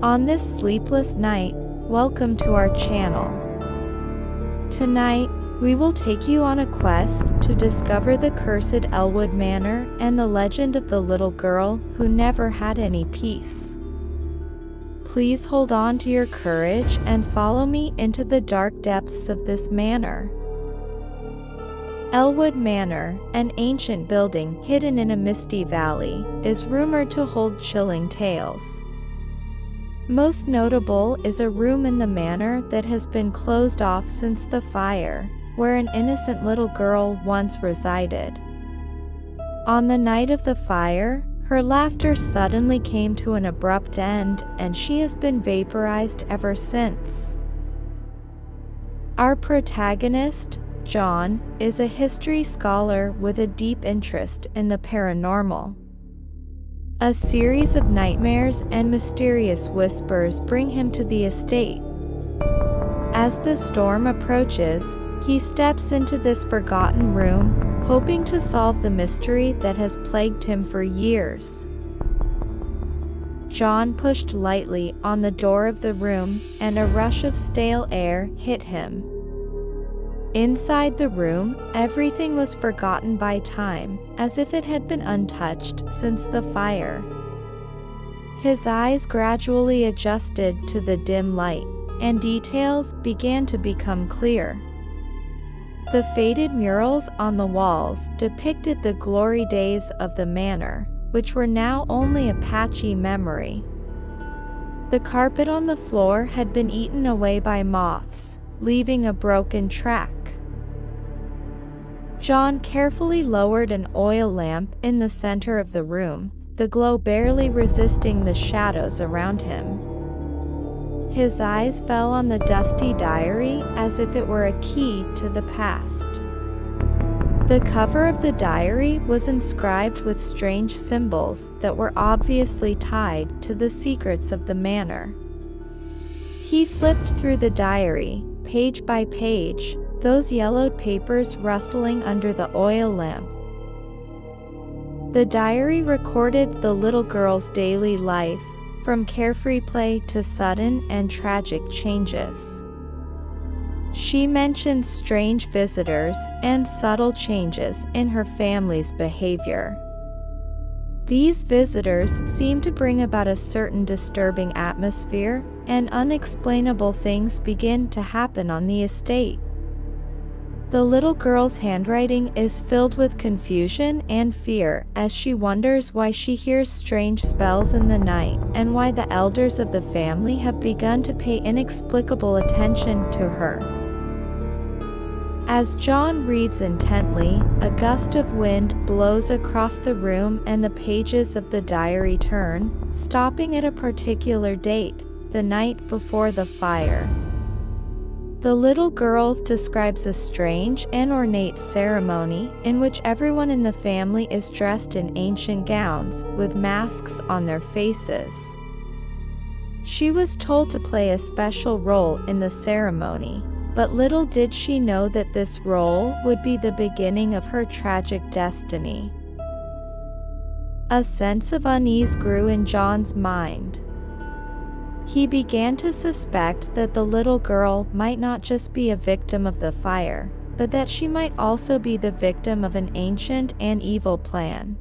On this sleepless night, welcome to our channel. Tonight, we will take you on a quest to discover the cursed Elwood Manor and the legend of the little girl who never had any peace. Please hold on to your courage and follow me into the dark depths of this manor. Elwood Manor, an ancient building hidden in a misty valley, is rumored to hold chilling tales. Most notable is a room in the manor that has been closed off since the fire, where an innocent little girl once resided. On the night of the fire, her laughter suddenly came to an abrupt end, and she has been vaporized ever since. Our protagonist, John, is a history scholar with a deep interest in the paranormal. A series of nightmares and mysterious whispers bring him to the estate. As the storm approaches, he steps into this forgotten room, hoping to solve the mystery that has plagued him for years. John pushed lightly on the door of the room, and a rush of stale air hit him. Inside the room, everything was forgotten by time, as if it had been untouched since the fire. His eyes gradually adjusted to the dim light, and details began to become clear. The faded murals on the walls depicted the glory days of the manor, which were now only a patchy memory. The carpet on the floor had been eaten away by moths, leaving a broken track. John carefully lowered an oil lamp in the center of the room, the glow barely resisting the shadows around him. His eyes fell on the dusty diary as if it were a key to the past. The cover of the diary was inscribed with strange symbols that were obviously tied to the secrets of the manor. He flipped through the diary, page by page, those yellowed papers rustling under the oil lamp. The diary recorded the little girl's daily life, from carefree play to sudden and tragic changes. She mentions strange visitors and subtle changes in her family's behavior. These visitors seem to bring about a certain disturbing atmosphere, and unexplainable things begin to happen on the estate. The little girl's handwriting is filled with confusion and fear as she wonders why she hears strange spells in the night and why the elders of the family have begun to pay inexplicable attention to her. As John reads intently, a gust of wind blows across the room and the pages of the diary turn, stopping at a particular date, the night before the fire. The little girl describes a strange and ornate ceremony in which everyone in the family is dressed in ancient gowns with masks on their faces. She was told to play a special role in the ceremony, but little did she know that this role would be the beginning of her tragic destiny. A sense of unease grew in John's mind. He began to suspect that the little girl might not just be a victim of the fire, but that she might also be the victim of an ancient and evil plan.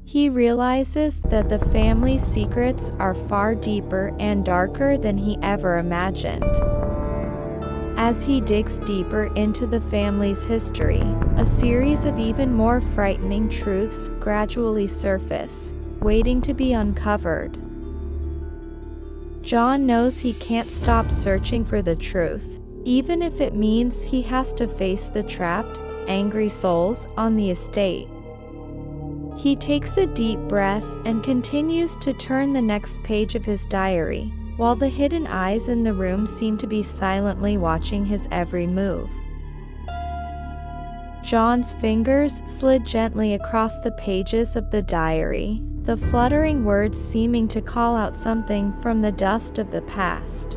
He realizes that the family's secrets are far deeper and darker than he ever imagined. As he digs deeper into the family's history, a series of even more frightening truths gradually surface, waiting to be uncovered. John knows he can't stop searching for the truth, even if it means he has to face the trapped, angry souls on the estate. He takes a deep breath and continues to turn the next page of his diary, while the hidden eyes in the room seem to be silently watching his every move. John's fingers slid gently across the pages of the diary, the fluttering words seeming to call out something from the dust of the past.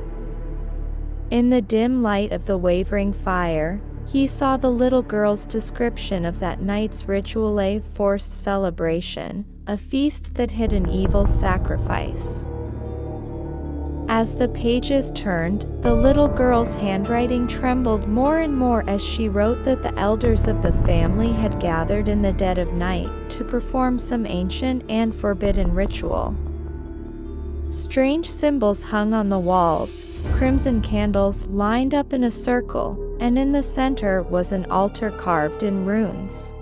In the dim light of the wavering fire, he saw the little girl's description of that night's ritual forced celebration, a feast that hid an evil sacrifice. As the pages turned, the little girl's handwriting trembled more and more as she wrote that the elders of the family had gathered in the dead of night to perform some ancient and forbidden ritual. Strange symbols hung on the walls, crimson candles lined up in a circle, and in the center was an altar carved in runes.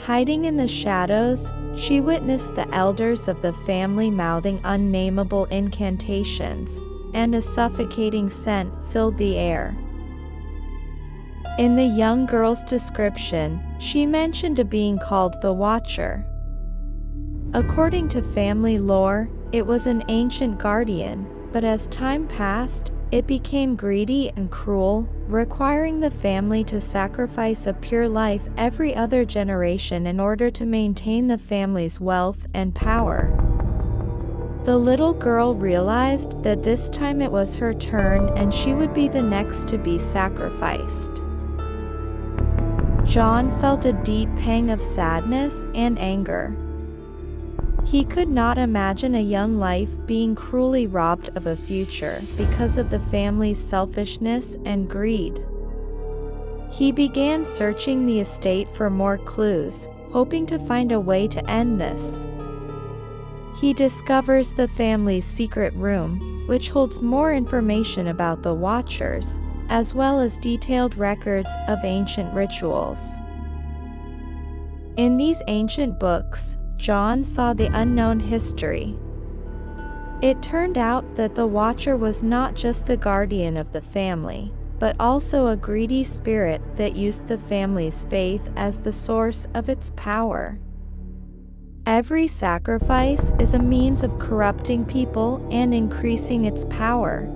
Hiding in the shadows, she witnessed the elders of the family mouthing unnameable incantations, and a suffocating scent filled the air. In the young girl's description, she mentioned a being called the Watcher. According to family lore, it was an ancient guardian, but as time passed, it became greedy and cruel, requiring the family to sacrifice a pure life every other generation in order to maintain the family's wealth and power. The little girl realized that this time it was her turn and she would be the next to be sacrificed. John felt a deep pang of sadness and anger. He could not imagine a young life being cruelly robbed of a future because of the family's selfishness and greed. He began searching the estate for more clues, hoping to find a way to end this. He discovers the family's secret room, which holds more information about the Watchers, as well as detailed records of ancient rituals. In these ancient books, John saw the unknown history. It turned out that the Watcher was not just the guardian of the family, but also a greedy spirit that used the family's faith as the source of its power. Every sacrifice is a means of corrupting people and increasing its power.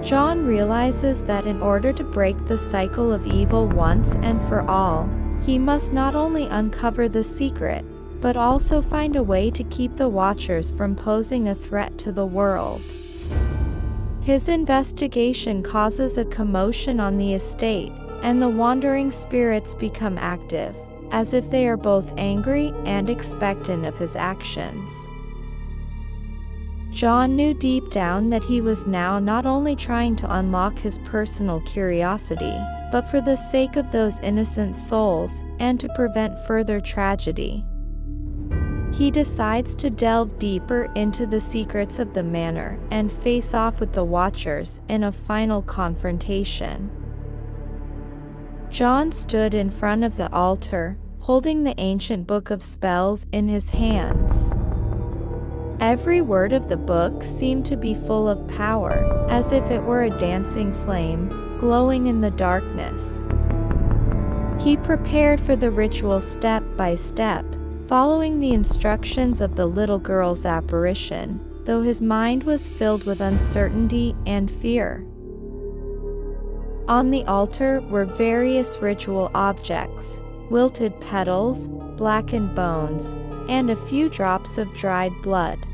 John realizes that in order to break the cycle of evil once and for all, he must not only uncover the secret, but also find a way to keep the Watchers from posing a threat to the world. His investigation causes a commotion on the estate, and the wandering spirits become active, as if they are both angry and expectant of his actions. John knew deep down that he was now not only trying to unlock his personal curiosity, but for the sake of those innocent souls, and to prevent further tragedy. He decides to delve deeper into the secrets of the manor and face off with the Watchers in a final confrontation. John stood in front of the altar, holding the ancient book of spells in his hands. Every word of the book seemed to be full of power, as if it were a dancing flame, glowing in the darkness. He prepared for the ritual step by step, following the instructions of the little girl's apparition, though his mind was filled with uncertainty and fear. On the altar were various ritual objects, wilted petals, blackened bones, and a few drops of dried blood.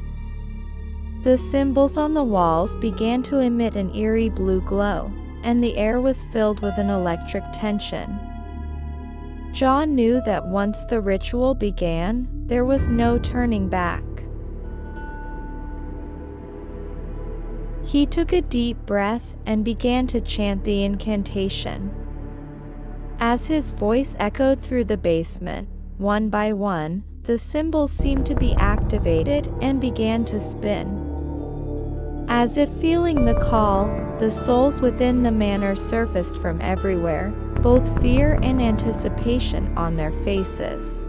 The symbols on the walls began to emit an eerie blue glow, and the air was filled with an electric tension. John knew that once the ritual began, there was no turning back. He took a deep breath and began to chant the incantation. As his voice echoed through the basement, one by one, the symbols seemed to be activated and began to spin. As if feeling the call, the souls within the manor surfaced from everywhere, both fear and anticipation on their faces.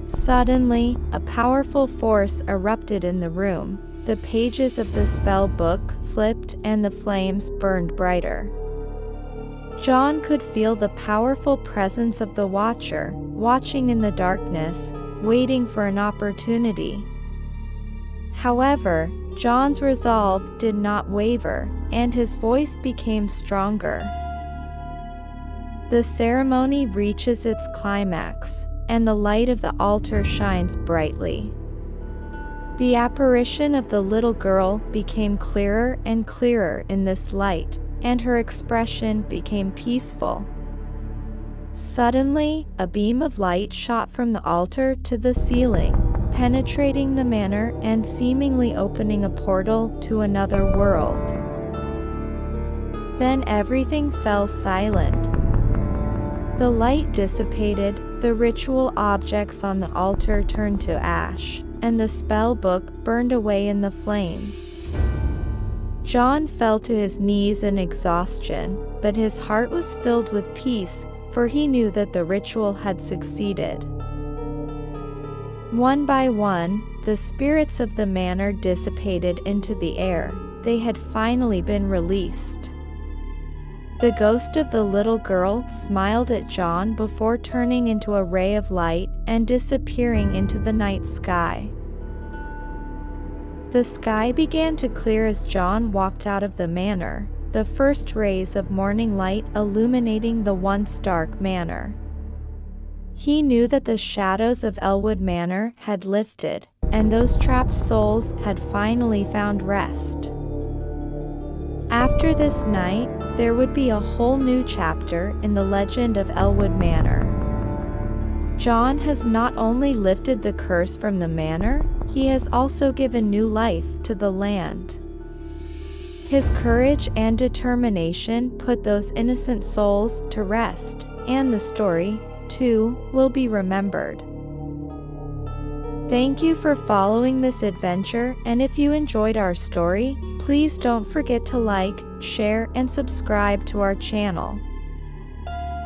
Suddenly, a powerful force erupted in the room. The pages of the spell book flipped and the flames burned brighter. John could feel the powerful presence of the Watcher, watching in the darkness, waiting for an opportunity. However, John's resolve did not waver, and his voice became stronger. The ceremony reaches its climax, and the light of the altar shines brightly. The apparition of the little girl became clearer and clearer in this light, and her expression became peaceful. Suddenly, a beam of light shot from the altar to the ceiling, penetrating the manor and seemingly opening a portal to another world. Then everything fell silent. The light dissipated, the ritual objects on the altar turned to ash, and the spell book burned away in the flames. John fell to his knees in exhaustion, but his heart was filled with peace, for he knew that the ritual had succeeded. One by one, the spirits of the manor dissipated into the air. They had finally been released. The ghost of the little girl smiled at John before turning into a ray of light and disappearing into the night sky. The sky began to clear as John walked out of the manor, the first rays of morning light illuminating the once dark manor. He knew that the shadows of Elwood Manor had lifted, and those trapped souls had finally found rest. After this night, there would be a whole new chapter in the legend of Elwood Manor. John has not only lifted the curse from the manor, he has also given new life to the land. His courage and determination put those innocent souls to rest, and the story, too, will be remembered. Thank you for following this adventure, and if you enjoyed our story, please don't forget to like, share, and subscribe to our channel.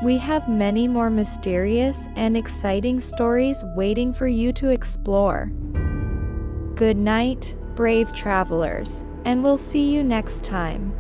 We have many more mysterious and exciting stories waiting for you to explore. Good night, brave travelers, and we'll see you next time.